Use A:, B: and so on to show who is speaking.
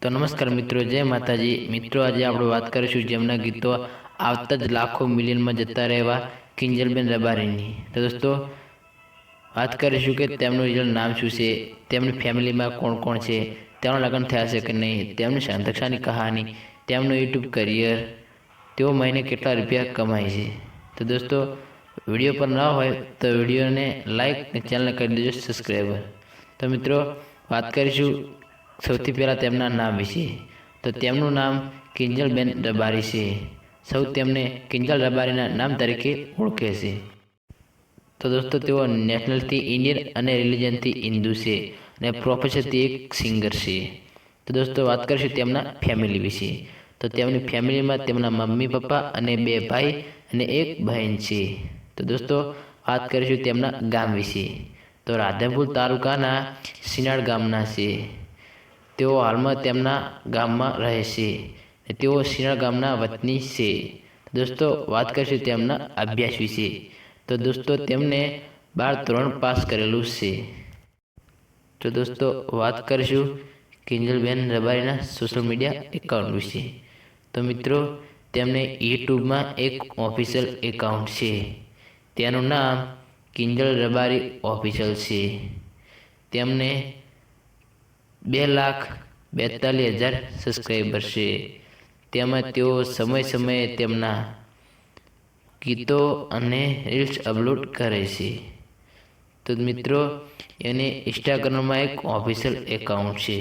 A: તો નમસ્કાર મિત્રો, જય માતાજી મિત્રો। આજે આપણે વાત કરીશું જેમના ગીતો આવતા જ લાખો મિલિયનમાં જતા રહેવા કિંજલબેન રબારીની। તો દોસ્તો વાત કરીશું કે તેમનું રિયલ નામ શું છે, તેમની ફેમિલીમાં કોણ કોણ છે, તેમના લગ્ન થયા છે કે નહીં, તેમની સંરક્ષાની કહાની, તેમનું યુટ્યુબ કરિયર, તેઓ મહિને કેટલા રૂપિયા કમાય છે। તો દોસ્તો વિડીયો પર ન હોય તો વિડીયોને લાઈક અને ચેનલને કરી દેજો સબસ્ક્રાઈબર। તો મિત્રો વાત કરીશું સૌથી પહેલાં તેમના નામ વિશે। તો તેમનું નામ કિંજલબેન રબારી છે। સૌ તેમને કિંજલ રબારીના નામ તરીકે ઓળખે છે। તો દોસ્તો તેઓ નેશનલથી ઇન્ડિયન અને રિલિજનથી હિન્દુ છે અને પ્રોફેશનથી એક સિંગર છે। તો દોસ્તો વાત કરીશું તેમના ફેમિલી વિશે। તો તેમની ફેમિલીમાં તેમના મમ્મી પપ્પા અને 2 ભાઈ અને 1 બહેન છે। તો દોસ્તો વાત કરીશું તેમના ગામ વિશે। તો રાધનપુર તાલુકાના સિનાડ ગામના છે। તેઓ હાલમાં તેમના ગામમાં રહે છે અને તેઓ સિનાડ ગામના વતની છે। દોસ્તો વાત કરીશું તેમના અભ્યાસ વિશે। તો દોસ્તો તેમને 12 ધોરણ પાસ કરેલું છે। તો દોસ્તો વાત કરીશું કિંજલબેન રબારીના સોશિયલ મીડિયા એકાઉન્ટ વિશે। તો મિત્રો તેમને યુટ્યુબમાં એક ઓફિશિયલ એકાઉન્ટ છે, તેનું નામ કિંજલ રબારી ઓફિશિયલ છે। તેમને 2,42,000 સબસ્ક્રાઈબર છે। તેમાં તેઓ સમયે તેમના ગીતો અને રીલ્સ અપલોડ કરે છે। તો મિત્રો એને ઇન્સ્ટાગ્રામમાં એક ઓફિશિયલ એકાઉન્ટ છે।